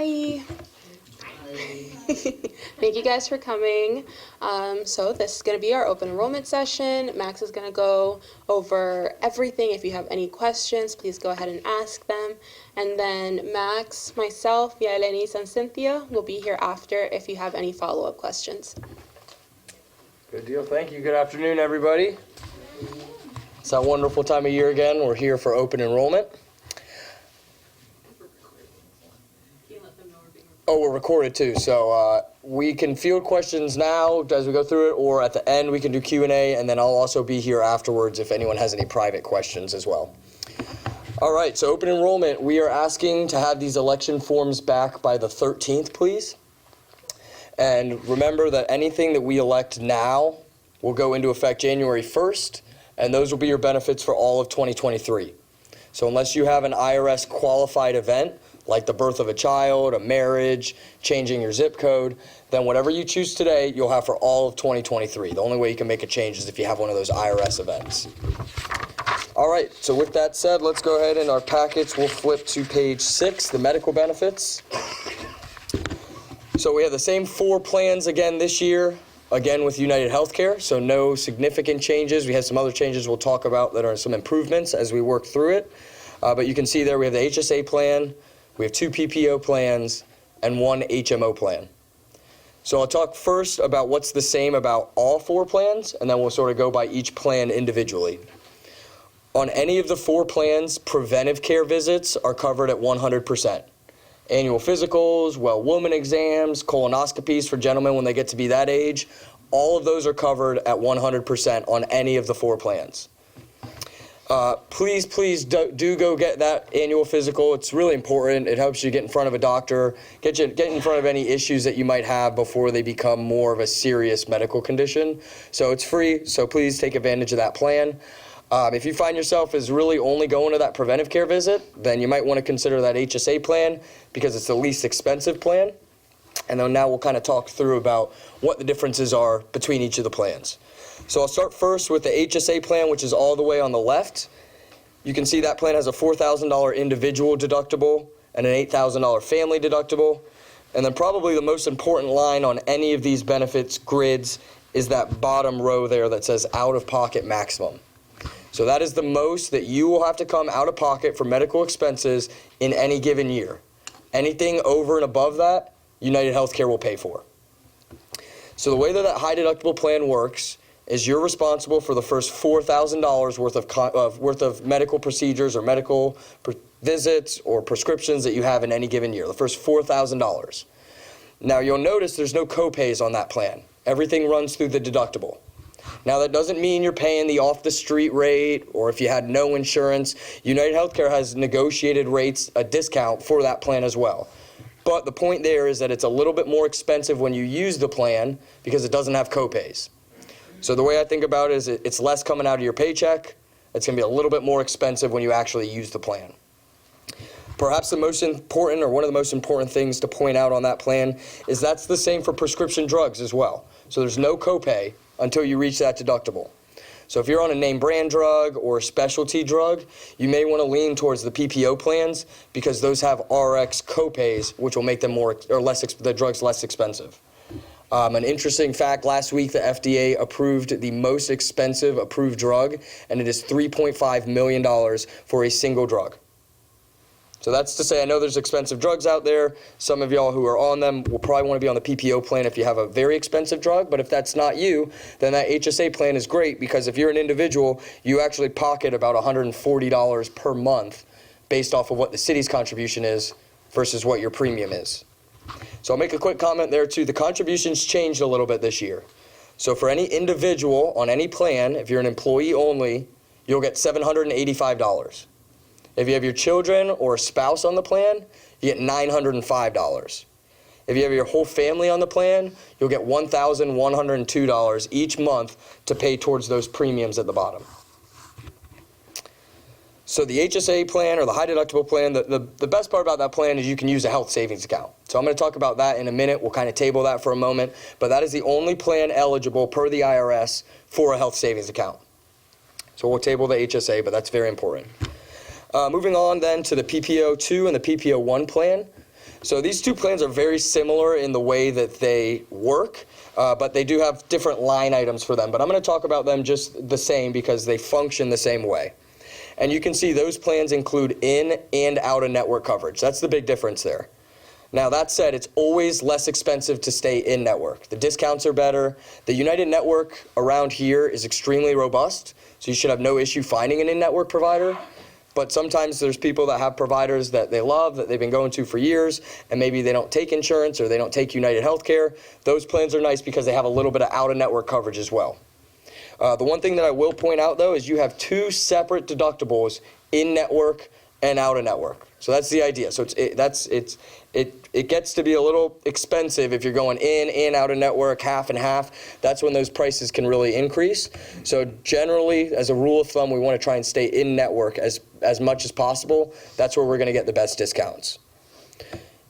Hi. Thank you guys for coming. So this is going to be our open enrollment session. Max is going to go over everything. If you have any questions, please go ahead and ask them. And then Max, myself, Yaelenice, and Cynthia will be here after if you have any follow-up questions. Good deal. Thank you. Good afternoon, everybody. It's that wonderful time of year again. We're here for open enrollment. Oh, we're recorded too, so we can field questions now as we go through it, or at the end we can do Q&A, and then I'll also be here afterwards if anyone has any private questions as well. All right, so open enrollment, we are asking to have these election forms back by the 13th, please. And remember that anything that we elect now will go into effect January 1st, and those will be your benefits for all of 2023. So unless you have an IRS qualified event, like the birth of a child, a marriage, changing your zip code, then whatever you choose today, you'll have for all of 2023. The only way you can make a change is if you have one of those IRS events. All right, so with that said, let's go ahead in our packets. We'll flip to page 6, the medical benefits. So we have the same 4 plans again this year, again with United Healthcare, so no significant changes. We have some other changes we'll talk about that are some improvements as we work through it. But you can see there we have the HSA plan, we have 2 PPO plans, and 1 HMO plan. So I'll talk first about what's the same about all 4 plans, and then we'll sort of go by each plan individually. On any of the 4 plans, preventive care visits are covered at 100%. Annual physicals, well woman exams, colonoscopies for gentlemen when they get to be that age, all of those are covered at 100% on any of the 4 plans. Please do go get that annual physical. It's really important. It helps you get in front of a doctor, get in front of any issues that you might have before they become more of a serious medical condition. So it's free, so please take advantage of that plan. If you find yourself as really only going to that preventive care visit, then you might want to consider that HSA plan because it's the least expensive plan. And then now we'll kind of talk through about what the differences are between each of the plans. So I'll start first with the HSA plan, which is all the way on the left. You can see that plan has a $4,000 individual deductible and an $8,000 family deductible. And then probably the most important line on any of these benefits grids is that bottom row there that says out-of-pocket maximum. So that is the most that you will have to come out of pocket for medical expenses in any given year. Anything over and above that, United Healthcare will pay for. So the way that high deductible plan works is you're responsible for the first $4,000 worth of medical procedures or medical visits or prescriptions that you have in any given year, the first $4,000. Now you'll notice there's no copays on that plan. Everything runs through the deductible. Now that doesn't mean you're paying the off-the-street rate or if you had no insurance. United Healthcare has negotiated rates, a discount for that plan as well. But the point there is that it's a little bit more expensive when you use the plan because it doesn't have copays. So the way I think about it is it's less coming out of your paycheck. It's going to be a little bit more expensive when you actually use the plan. Perhaps the most important or one of the most important things to point out on that plan is that's the same for prescription drugs as well. So there's no copay until you reach that deductible. So if you're on a name brand drug or a specialty drug, you may want to lean towards the PPO plans because those have RX copays, which will make them the drugs less expensive. An interesting fact, last week the FDA approved the most expensive approved drug, and it is $3.5 million for a single drug. So that's to say, I know there's expensive drugs out there. Some of y'all who are on them will probably want to be on the PPO plan if you have a very expensive drug, but if that's not you, then that HSA plan is great because if you're an individual, you actually pocket about $140 per month based off of what the city's contribution is versus what your premium is. So I'll make a quick comment there too. The contributions changed a little bit this year. So for any individual on any plan, if you're an employee only, you'll get $785. If you have your children or a spouse on the plan, you get $905. If you have your whole family on the plan, you'll get $1,102 each month to pay towards those premiums at the bottom. So the HSA plan or the high deductible plan, the best part about that plan is you can use a health savings account. So I'm going to talk about that in a minute. We'll kind of table that for a moment. But that is the only plan eligible per the IRS for a health savings account. So we'll table the HSA, but that's very important. Moving on then to the PPO2 and the PPO1 plan. So these two plans are very similar in the way that they work, but they do have different line items for them. But I'm going to talk about them just the same because they function the same way. And you can see those plans include in and out of network coverage. That's the big difference there. Now, that said, it's always less expensive to stay in network. The discounts are better. The United network around here is extremely robust, so you should have no issue finding an in-network provider. But sometimes there's people that have providers that they love, that they've been going to for years, and maybe they don't take insurance or they don't take United Healthcare. Those plans are nice because they have a little bit of out-of-network coverage as well. The one thing that I will point out, though, is you have two separate deductibles in-network and out-of-network. So that's the idea. So it gets to be a little expensive if you're going in, out of network, half and half. That's when those prices can really increase. So generally, as a rule of thumb, we want to try and stay in network as much as possible. That's where we're going to get the best discounts.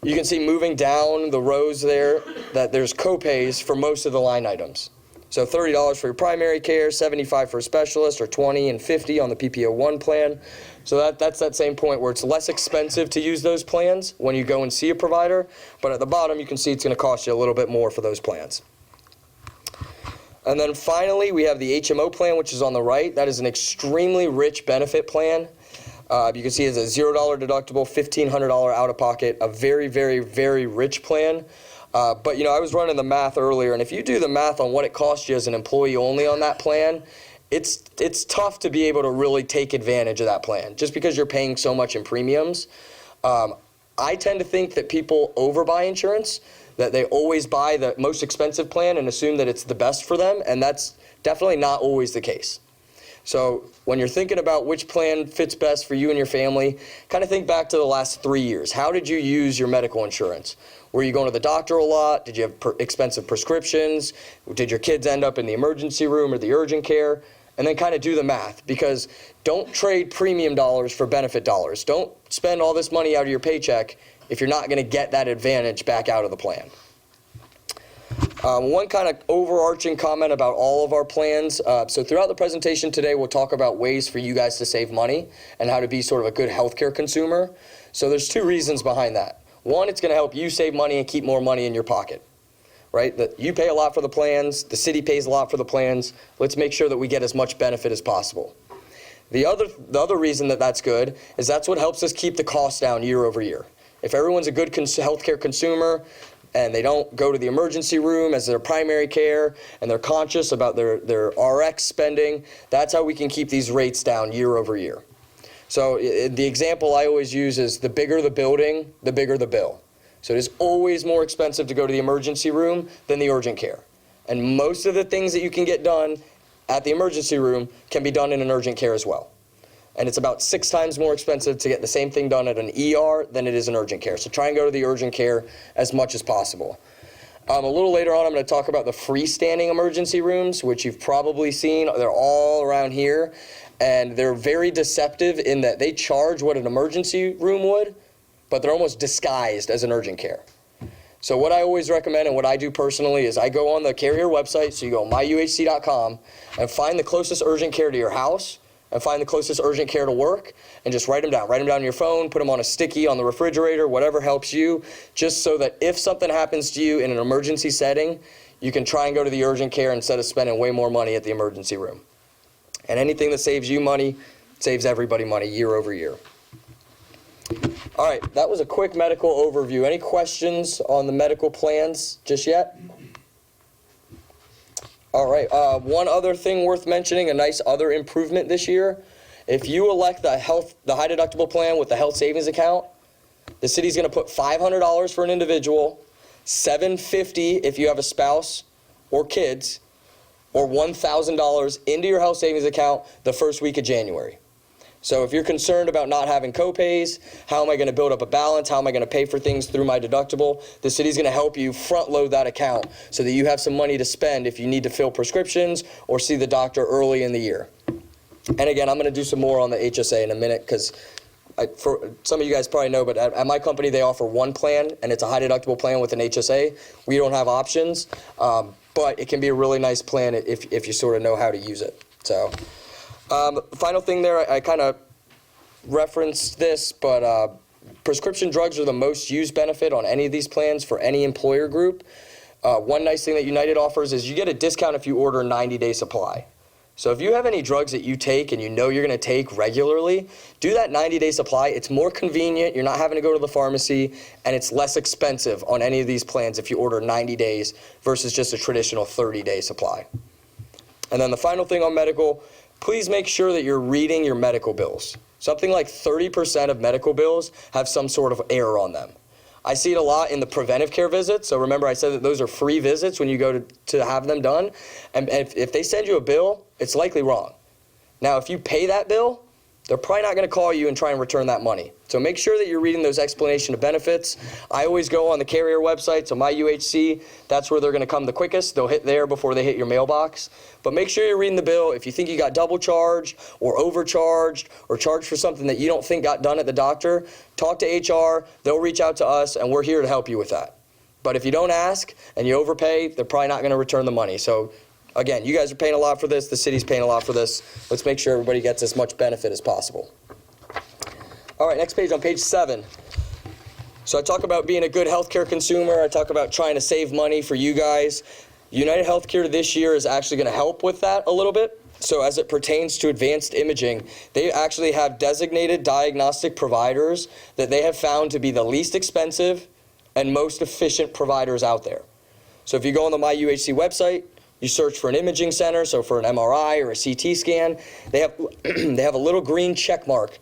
You can see moving down the rows there that there's copays for most of the line items. So $30 for your primary care, $75 for a specialist, or $20 and $50 on the PPO1 plan. So that's that same point where it's less expensive to use those plans when you go and see a provider, but at the bottom you can see it's going to cost you a little bit more for those plans. And then finally we have the HMO plan, which is on the right. That is an extremely rich benefit plan. You can see it's a $0 deductible, $1,500 out of pocket, a very, very, very rich plan. But I was running the math earlier, and if you do the math on what it costs you as an employee only on that plan, it's tough to be able to really take advantage of that plan just because you're paying so much in premiums. I tend to think that people overbuy insurance, that they always buy the most expensive plan and assume that it's the best for them, and that's definitely not always the case. So when you're thinking about which plan fits best for you and your family, kind of think back to the last 3 years. How did you use your medical insurance? Were you going to the doctor a lot? Did you have expensive prescriptions? Did your kids end up in the emergency room or the urgent care? And then kind of do the math, because don't trade premium dollars for benefit dollars. Don't spend all this money out of your paycheck if you're not going to get that advantage back out of the plan. One kind of overarching comment about all of our plans. So throughout the presentation today, we'll talk about ways for you guys to save money and how to be sort of a good healthcare consumer. So there's two reasons behind that. One, it's going to help you save money and keep more money in your pocket, right? That you pay a lot for the plans, the city pays a lot for the plans. Let's make sure that we get as much benefit as possible. The other reason that that's good is that's what helps us keep the costs down year over year. If everyone's a good healthcare consumer and they don't go to the emergency room as their primary care and they're conscious about their RX spending, that's how we can keep these rates down year over year. So the example I always use is the bigger the building, the bigger the bill. So it is always more expensive to go to the emergency room than the urgent care. And most of the things that you can get done at the emergency room can be done in an urgent care as well. And it's about 6 times more expensive to get the same thing done at an ER than it is in urgent care. So try and go to the urgent care as much as possible. A little later on, I'm going to talk about the freestanding emergency rooms, which you've probably seen. They're all around here. And they're very deceptive in that they charge what an emergency room would, but they're almost disguised as an urgent care. So what I always recommend and what I do personally is I go on the carrier website, so you go myuhc.com, and find the closest urgent care to your house, and find the closest urgent care to work, and just write them down. Write them down on your phone, put them on a sticky on the refrigerator, whatever helps you, just so that if something happens to you in an emergency setting, you can try and go to the urgent care instead of spending way more money at the emergency room. And anything that saves you money saves everybody money year over year. All right, that was a quick medical overview. Any questions on the medical plans just yet? All right, one other thing worth mentioning, a nice other improvement this year. If you elect the high deductible plan with the health savings account, the city's going to put $500 for an individual, $750 if you have a spouse or kids, or $1,000 into your health savings account the first week of January. So if you're concerned about not having copays, how am I going to build up a balance? How am I going to pay for things through my deductible? The city's going to help you front load that account so that you have some money to spend if you need to fill prescriptions or see the doctor early in the year. And again, I'm going to do some more on the HSA in a minute because for some of you guys probably know, but at my company, they offer one plan, and it's a high deductible plan with an HSA. We don't have options, but it can be a really nice plan if you sort of know how to use it. So, final thing there, I kind of referenced this, but prescription drugs are the most used benefit on any of these plans for any employer group. One nice thing that United offers is you get a discount if you order a 90-day supply. So if you have any drugs that you take and you know you're going to take regularly, do that 90-day supply. It's more convenient. You're not having to go to the pharmacy, and it's less expensive on any of these plans if you order 90 days versus just a traditional 30-day supply. And then the final thing on medical, please make sure that you're reading your medical bills. Something like 30% of medical bills have some sort of error on them. I see it a lot in the preventive care visits. So remember I said that those are free visits when you go to have them done. And if they send you a bill, it's likely wrong. Now, if you pay that bill, they're probably not going to call you and try and return that money. So make sure that you're reading those explanation of benefits. I always go on the carrier website, so my UHC, that's where they're going to come the quickest. They'll hit there before they hit your mailbox. But make sure you're reading the bill. If you think you got double charged or overcharged or charged for something that you don't think got done at the doctor, talk to HR. They'll reach out to us, and we're here to help you with that. But if you don't ask and you overpay, they're probably not going to return the money. So again, you guys are paying a lot for this. The city's paying a lot for this. Let's make sure everybody gets as much benefit as possible. All right, next page, on page 7. So I talk about being a good healthcare consumer. I talk about trying to save money for you guys. United Healthcare this year is actually going to help with that a little bit. So as it pertains to advanced imaging, they actually have designated diagnostic providers that they have found to be the least expensive and most efficient providers out there. So if you go on the MyUHC website, you search for an imaging center, so for an MRI or a CT scan, they have a little green check mark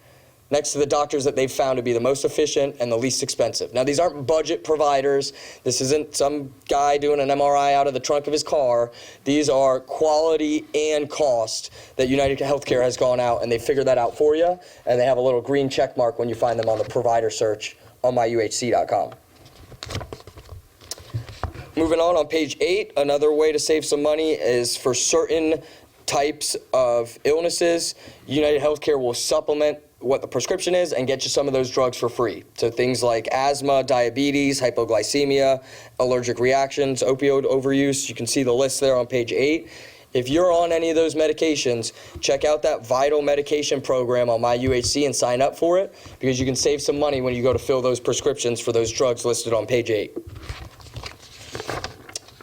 next to the doctors that they've found to be the most efficient and the least expensive. Now, these aren't budget providers. This isn't some guy doing an MRI out of the trunk of his car. These are quality and cost that United Healthcare has gone out, and they figured that out for you, and they have a little green check mark when you find them on the provider search on myuhc.com. Moving on page 8, another way to save some money is for certain types of illnesses, United Healthcare will supplement what the prescription is and get you some of those drugs for free. So things like asthma, diabetes, hypoglycemia, allergic reactions, opioid overuse. You can see the list there on page 8. If you're on any of those medications, check out that Vital Medication Program on myUHC and sign up for it, because you can save some money when you go to fill those prescriptions for those drugs listed on page 8.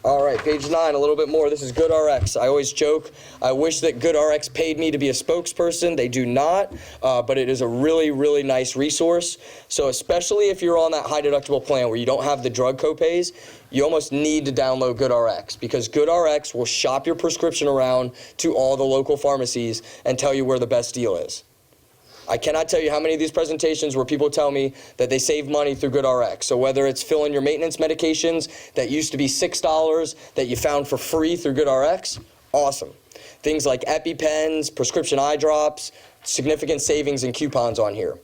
All right, page 9, a little bit more. This is GoodRx. I always joke, I wish that GoodRx paid me to be a spokesperson. They do not, but it is a really, really nice resource. So especially if you're on that high deductible plan where you don't have the drug copays, you almost need to download GoodRx, because GoodRx will shop your prescription around to all the local pharmacies and tell you where the best deal is. I cannot tell you how many of these presentations where people tell me that they save money through GoodRx. So whether it's filling your maintenance medications that used to be $6 that you found for free through GoodRx, awesome. Things like EpiPens, prescription eye drops, significant savings and coupons on here.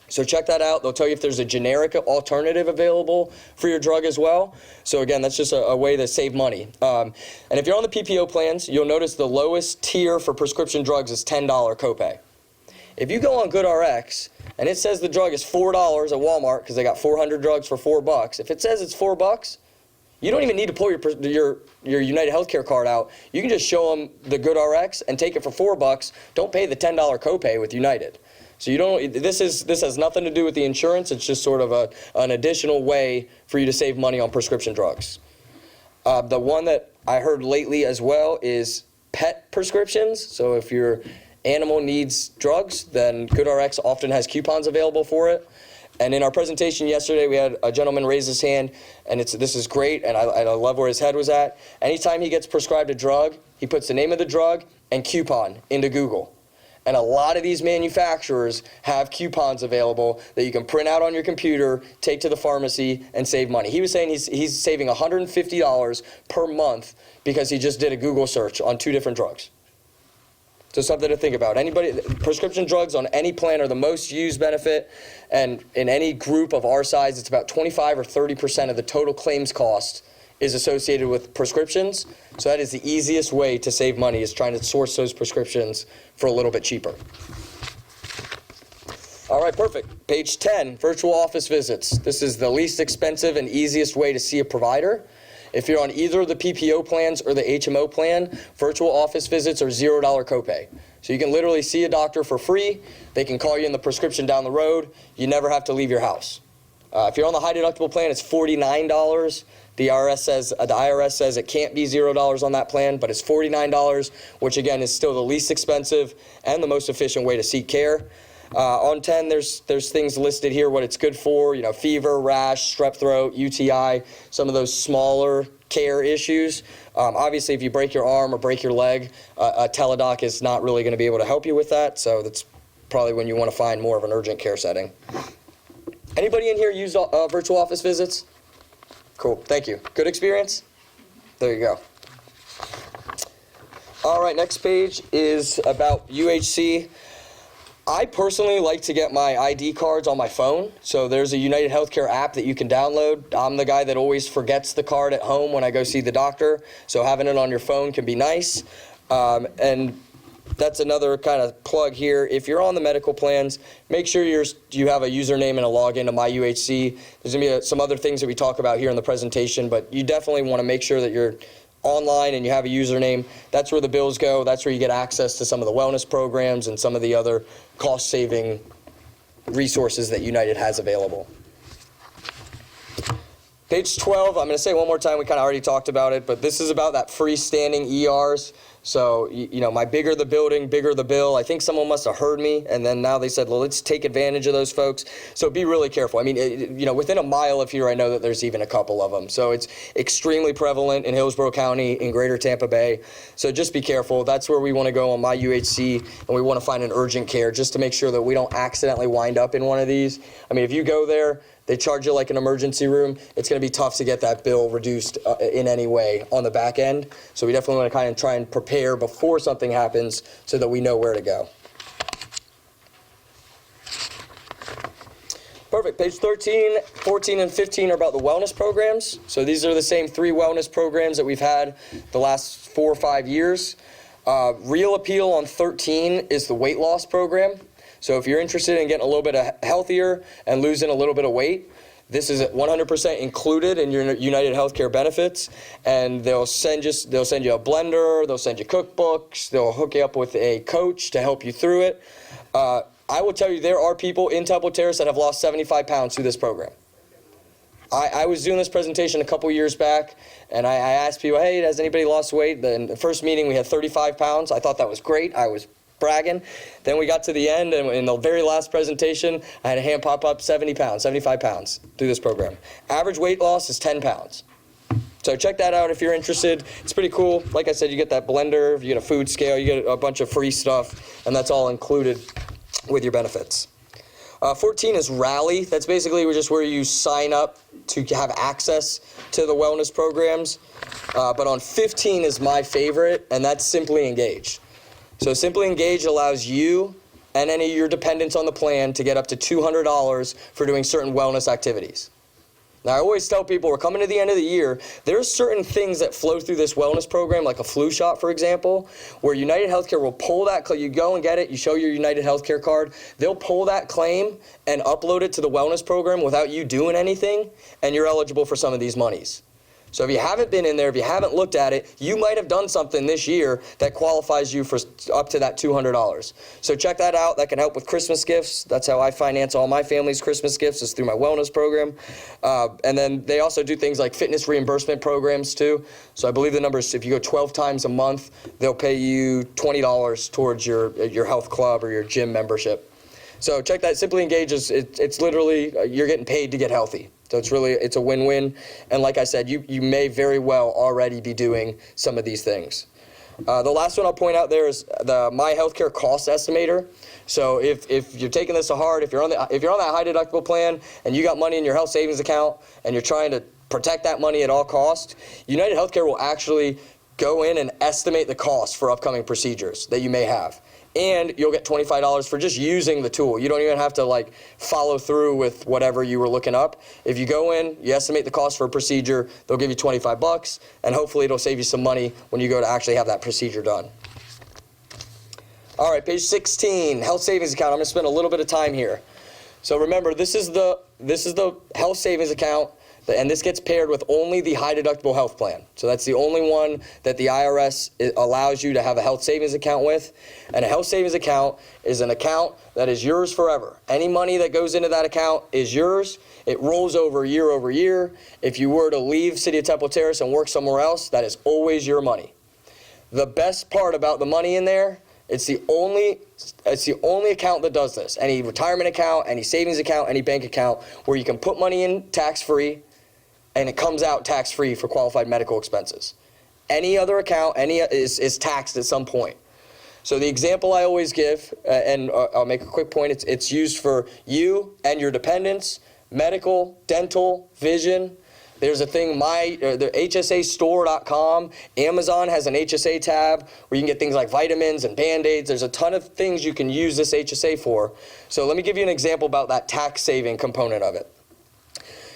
So check that out. They'll tell you if there's a generic alternative available for your drug as well. So again, that's just a way to save money. And if you're on the PPO plans, you'll notice the lowest tier for prescription drugs is $10 copay. If you go on GoodRx and it says the drug is $4 at Walmart because they got 400 drugs for $4, if it says it's $4, you don't even need to pull your United Healthcare card out. You can just show them the GoodRx and take it for $4. Don't pay the $10 copay with United. So you don't. This has nothing to do with the insurance. It's just sort of an additional way for you to save money on prescription drugs. The one that I heard lately as well is pet prescriptions. So if your animal needs drugs, then GoodRx often has coupons available for it. And in our presentation yesterday, we had a gentleman raise his hand, and this is great, and I love where his head was at. Anytime he gets prescribed a drug, he puts the name of the drug and coupon into Google. And a lot of these manufacturers have coupons available that you can print out on your computer, take to the pharmacy, and save money. He was saying he's saving $150 per month because he just did a Google search on 2 different drugs. So something to think about. Prescription drugs on any plan are the most used benefit, and in any group of our size, it's about 25 or 30% of the total claims cost is associated with prescriptions. So that is the easiest way to save money, is trying to source those prescriptions for a little bit cheaper. All right, perfect. Page 10, virtual office visits. This is the least expensive and easiest way to see a provider. If you're on either the PPO plans or the HMO plan, virtual office visits are $0 copay. So you can literally see a doctor for free. They can call you in the prescription down the road. You never have to leave your house. If you're on the high deductible plan, it's $49. The IRS says it can't be $0 on that plan, but it's $49, which again is still the least expensive and the most efficient way to seek care. On 10, there's things listed here, what it's good for, fever, rash, strep throat, UTI, some of those smaller care issues. Obviously, if you break your arm or break your leg, a teledoc is not really going to be able to help you with that, so that's probably when you want to find more of an urgent care setting. Anybody in here use virtual office visits? Cool, thank you. Good experience? There you go. All right, next page is about UHC. I personally like to get my ID cards on my phone. So there's a United Healthcare app that you can download. I'm the guy that always forgets the card at home when I go see the doctor. So having it on your phone can be nice. And that's another kind of plug here. If you're on the medical plans, make sure you have a username and a login to MyUHC. There's going to be some other things that we talk about here in the presentation, but you definitely want to make sure that you're online and you have a username. That's where the bills go. That's where you get access to some of the wellness programs and some of the other cost-saving resources that United has available. Page 12, I'm going to say one more time, we kind of already talked about it, but this is about that freestanding ERs. So, my bigger the building, bigger the bill. I think someone must have heard me, and then now they said, well, let's take advantage of those folks. So be really careful. I mean, within a mile of here, I know that there's even a couple of them. So it's extremely prevalent in Hillsborough County, in greater Tampa Bay. So just be careful. That's where we want to go on MyUHC, and we want to find an urgent care just to make sure that we don't accidentally wind up in one of these. I mean, if you go there, they charge you like an emergency room. It's going to be tough to get that bill reduced in any way on the back end. So we definitely want to kind of try and prepare before something happens so that we know where to go. Perfect. Page 13, 14, and 15 are about the wellness programs. So these are the same 3 wellness programs that we've had the last 4 or 5 years. Real appeal on 13 is the weight loss program. So if you're interested in getting a little bit healthier and losing a little bit of weight, this is 100% included in your United Healthcare benefits, and they'll send you a blender, they'll send you cookbooks, they'll hook you up with a coach to help you through it. I will tell you, there are people in Temple Terrace that have lost 75 pounds through this program. I was doing this presentation a couple years back, and I asked people, hey, has anybody lost weight? In the first meeting, we had 35 pounds. I thought that was great. I was bragging. Then we got to the end, and in the very last presentation, I had a hand pop up 75 pounds through this program. Average weight loss is 10 pounds. So check that out if you're interested. It's pretty cool. Like I said, you get that blender, you get a food scale, you get a bunch of free stuff, and that's all included with your benefits. 14 is Rally. That's basically just where you sign up to have access to the wellness programs. But on 15 is my favorite, and that's Simply Engage. So Simply Engage allows you and any of your dependents on the plan to get up to $200 for doing certain wellness activities. Now, I always tell people, we're coming to the end of the year, there's certain things that flow through this wellness program, like a flu shot, for example, where United Healthcare will pull that, you go and get it, you show your United Healthcare card, they'll pull that claim and upload it to the wellness program without you doing anything, and you're eligible for some of these monies. So if you haven't been in there, if you haven't looked at it, you might have done something this year that qualifies you for up to that $200. So check that out. That can help with Christmas gifts. That's how I finance all my family's Christmas gifts, is through my wellness program. And then they also do things like fitness reimbursement programs too. So I believe the number is, if you go 12 times a month, they'll pay you $20 towards your health club or your gym membership. So check that. Simply Engage it's literally, you're getting paid to get healthy. So it's a win-win. And like I said, you may very well already be doing some of these things. The last one I'll point out there is the My Healthcare Cost Estimator. So if you're taking this to heart, if you're on that high deductible plan and you got money in your health savings account and you're trying to protect that money at all costs, United Healthcare will actually go in and estimate the cost for upcoming procedures that you may have. And you'll get $25 for just using the tool. You don't even have to follow through with whatever you were looking up. If you go in, you estimate the cost for a procedure, they'll give you $25, and hopefully it'll save you some money when you go to actually have that procedure done. All right, page 16, health savings account. I'm gonna spend a little bit of time here. So remember, this is the health savings account And this gets paired with only the high deductible health plan. So that's the only one that the IRS allows you to have a health savings account with. And a health savings account is an account that is yours forever. Any money that goes into that account is yours. It rolls over year. If you were to leave City of Temple Terrace and work somewhere else, that is always your money. The best part about the money in there, it's the only account that does this. Any retirement account, any savings account, any bank account where you can put money in tax-free and it comes out tax-free for qualified medical expenses. Any other account is taxed at some point. So the example I always give, and I'll make a quick point, it's used for you and your dependents, medical, dental, vision. There's a thing, the HSAstore.com. Amazon has an HSA tab where you can get things like vitamins and Band-Aids. There's a ton of things you can use this HSA for. So let me give you an example about that tax saving component of it.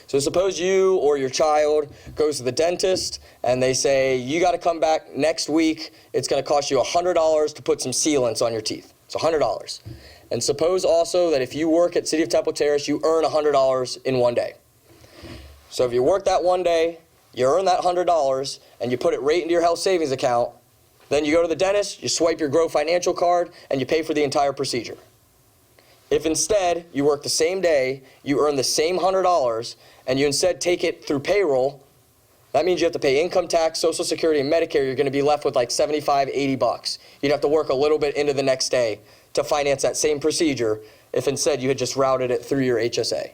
So suppose you or your child goes to the dentist and they say, you got to come back next week. It's going to cost you $100 to put some sealants on your teeth. It's $100. And suppose also that if you work at City of Temple Terrace, you earn $100 in one day. So if you work that one day, you earn that $100, and you put it right into your health savings account, then you go to the dentist, you swipe your Grow Financial card, and you pay for the entire procedure. If instead you work the same day, you earn the same $100, and you instead take it through payroll, that means you have to pay income tax, Social Security, and Medicare. You're going to be left with like $75, $80. You'd have to work a little bit into the next day to finance that same procedure if instead you had just routed it through your HSA.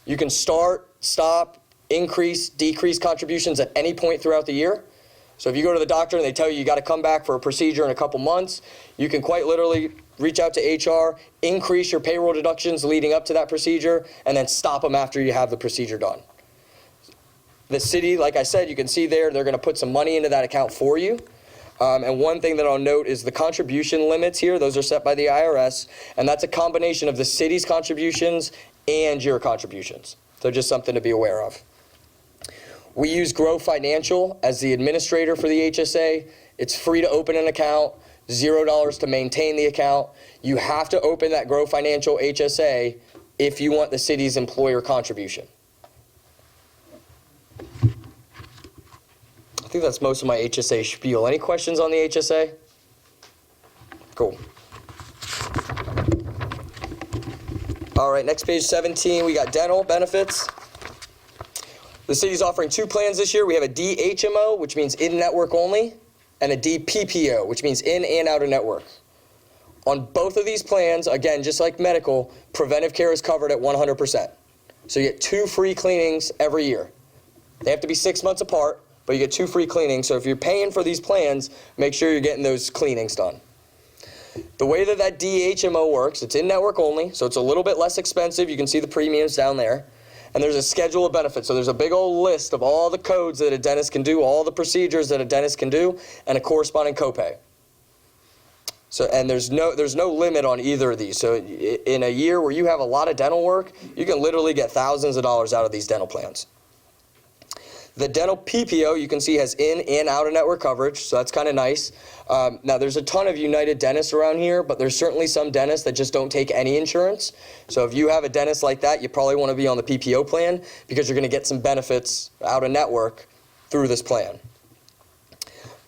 You can start, stop, increase, decrease contributions at any point throughout the year. So if you go to the doctor and they tell you got to come back for a procedure in a couple months, you can quite literally reach out to HR, increase your payroll deductions leading up to that procedure, and then stop them after you have the procedure done. The city, like I said, you can see there, they're going to put some money into that account for you. And one thing that I'll note is the contribution limits here. Those are set by the IRS, and that's a combination of the city's contributions and your contributions. So just something to be aware of. We use Grow Financial as the administrator for the HSA. It's free to open an account, $0 to maintain the account. You have to open that Grow Financial HSA if you want the city's employer contribution. I think that's most of my HSA spiel. Any questions on the HSA? Cool. All right, next page 17, we got dental benefits. The city's offering two plans this year. We have a DHMO, which means in-network only, and a DPPO, which means in and out of network. On both of these plans, again, just like medical, preventive care is covered at 100%. So you get 2 free cleanings every year. They have to be 6 months apart, but you get 2 free cleanings. So if you're paying for these plans, make sure you're getting those cleanings done. The way that DHMO works, it's in-network only, so it's a little bit less expensive. You can see the premiums down there. And there's a schedule of benefits. So there's a big old list of all the codes that a dentist can do, all the procedures that a dentist can do, and a corresponding copay. So, and there's no limit on either of these. So in a year where you have a lot of dental work, you can literally get thousands of dollars out of these dental plans. The dental PPO, you can see, has in and out of network coverage, so that's kind of nice. Now, there's a ton of United dentists around here, but there's certainly some dentists that just don't take any insurance. So if you have a dentist like that, you probably want to be on the PPO plan because you're going to get some benefits out of network through this plan.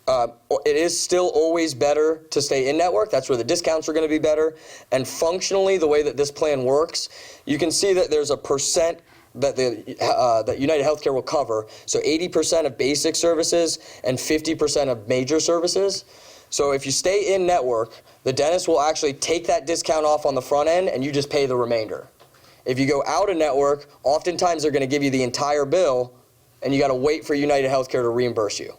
It is still always better to stay in network. That's where the discounts are going to be better. And functionally, the way that this plan works, you can see that there's a percent that that United Healthcare will cover. So 80% of basic services and 50% of major services. So if you stay in network, the dentist will actually take that discount off on the front end and you just pay the remainder. If you go out of network, oftentimes they're going to give you the entire bill and you got to wait for United Healthcare to reimburse you.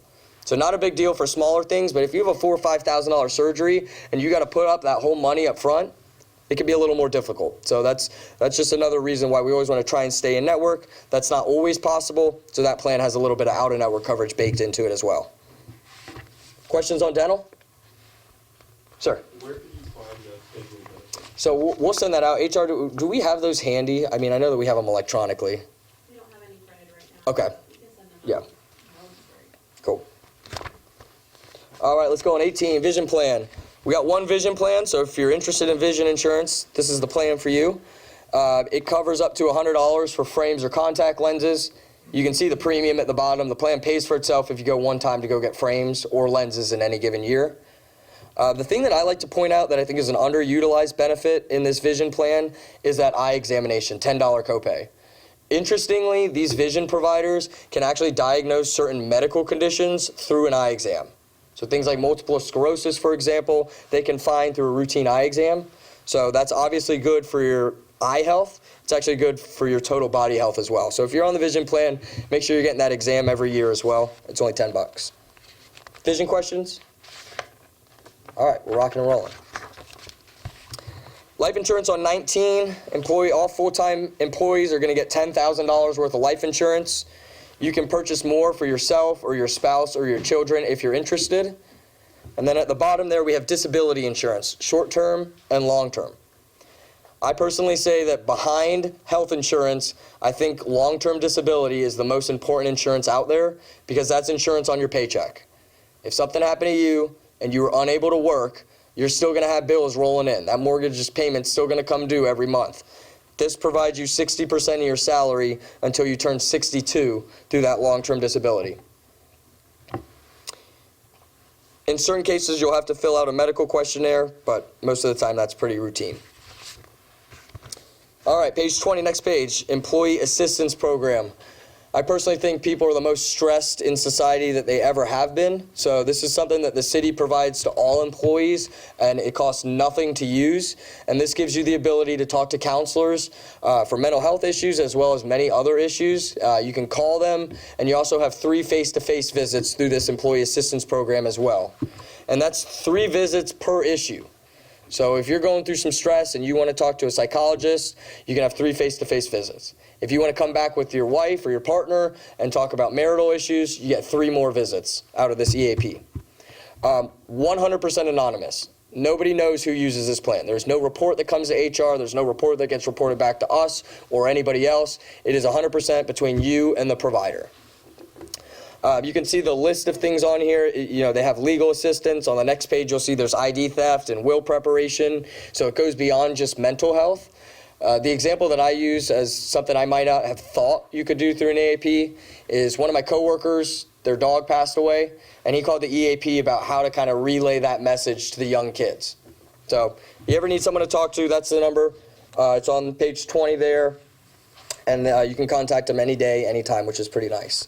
So not a big deal for smaller things, but if you have a $4,000 or $5,000 surgery and you got to put up that whole money up front, it can be a little more difficult. So that's just another reason why we always want to try and stay in network. That's not always possible, so that plan has a little bit of out-of-network coverage baked into it as well. Questions on dental? Sir? Where could you find the schedule benefits? So we'll send that out. HR, do we have those handy? I mean, I know that we have them electronically. We don't have any printed right now. Okay. You can send them Yeah. out. Cool. All right, let's go on 18, vision plan. We got one vision plan, so if you're interested in vision insurance, this is the plan for you. It covers up to $100 for frames or contact lenses. You can see the premium at the bottom. The plan pays for itself if you go one time to go get frames or lenses in any given year. The thing that I like to point out that I think is an underutilized benefit in this vision plan is that eye examination, $10 copay. Interestingly, these vision providers can actually diagnose certain medical conditions through an eye exam. So things like multiple sclerosis, for example, they can find through a routine eye exam. So that's obviously good for your eye health. It's actually good for your total body health as well. So if you're on the vision plan, make sure you're getting that exam every year as well. It's only $10. Vision questions? All right, we're rocking and rolling. Life insurance on 19, all full-time employees are going to get $10,000 worth of life insurance. You can purchase more for yourself or your spouse or your children if you're interested. And then at the bottom there we have disability insurance, short-term and long-term. I personally say that behind health insurance, I think long-term disability is the most important insurance out there because that's insurance on your paycheck. If something happened to you and you were unable to work, you're still going to have bills rolling in. That mortgage payment's still going to come due every month. This provides you 60% of your salary until you turn 62 through that long-term disability. In certain cases, you'll have to fill out a medical questionnaire, but most of the time that's pretty routine. All right, page 20, next page, Employee Assistance Program. I personally think people are the most stressed in society that they ever have been. So this is something that the city provides to all employees, and it costs nothing to use. And this gives you the ability to talk to counselors for mental health issues as well as many other issues. You can call them, and you also have 3 face-to-face visits through this Employee Assistance Program as well. And that's 3 visits per issue. So if you're going through some stress and you want to talk to a psychologist, you can have 3 face-to-face visits. If you want to come back with your wife or your partner and talk about marital issues, you get 3 more visits out of this EAP. 100% anonymous. Nobody knows who uses this plan. There's no report that comes to HR. There's no report that gets reported back to us or anybody else. It is 100% between you and the provider. You can see the list of things on here. You know, they have legal assistance. On the next page, you'll see there's ID theft and will preparation. So it goes beyond just mental health. The example that I use as something I might not have thought you could do through an EAP is one of my coworkers, their dog passed away, and he called the EAP about how to kind of relay that message to the young kids. So if you ever need someone to talk to, that's the number. It's on page 20 there, and you can contact them any day, anytime, which is pretty nice.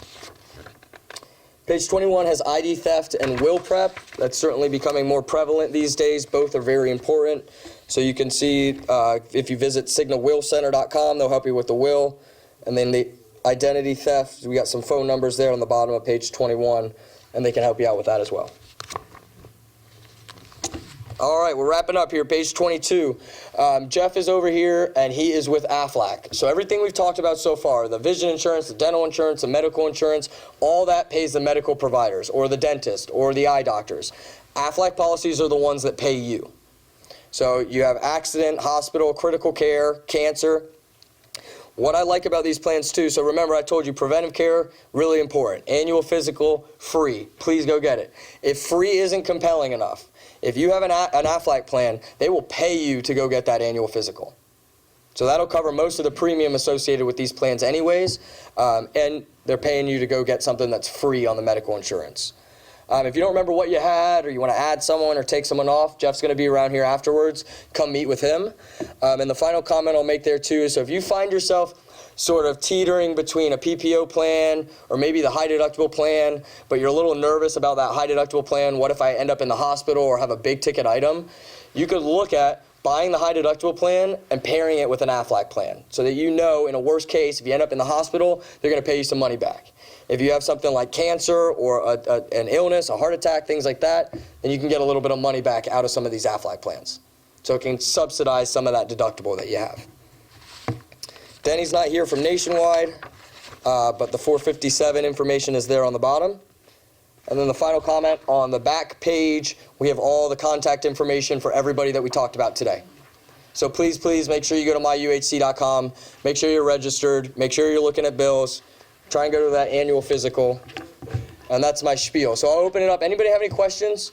Page 21 has ID theft and will prep. That's certainly becoming more prevalent these days. Both are very important. So you can see if you visit signalwillcenter.com, they'll help you with the will. And then the identity theft, we got some phone numbers there on the bottom of page 21, and they can help you out with that as well. All right, we're wrapping up here, page 22. Jeff is over here, and he is with Aflac. So everything we've talked about so far, the vision insurance, the dental insurance, the medical insurance, all that pays the medical providers or the dentist or the eye doctors. Aflac policies are the ones that pay you. So you have accident, hospital, critical care, cancer. What I like about these plans too, so remember I told you preventive care, really important. Annual physical, free. Please go get it. If free isn't compelling enough, if you have an Aflac plan, they will pay you to go get that annual physical. So that'll cover most of the premium associated with these plans anyways, and they're paying you to go get something that's free on the medical insurance. If you don't remember what you had, or you want to add someone or take someone off, Jeff's going to be around here afterwards. Come meet with him. And the final comment I'll make there too is, so if you find yourself sort of teetering between a PPO plan or maybe the high deductible plan, but you're a little nervous about that high deductible plan, what if I end up in the hospital or have a big ticket item, you could look at buying the high deductible plan and pairing it with an Aflac plan so that you know in a worst case, if you end up in the hospital, they're going to pay you some money back. If you have something like cancer or an illness, a heart attack, things like that, then you can get a little bit of money back out of some of these Aflac plans. So it can subsidize some of that deductible that you have. Denny's not here from Nationwide, but the 457 information is there on the bottom. And then the final comment, on the back page, we have all the contact information for everybody that we talked about today. So please make sure you go to myuhc.com, make sure you're registered, make sure you're looking at bills, try and go to that annual physical, and that's my spiel. So I'll open it up. Anybody have any questions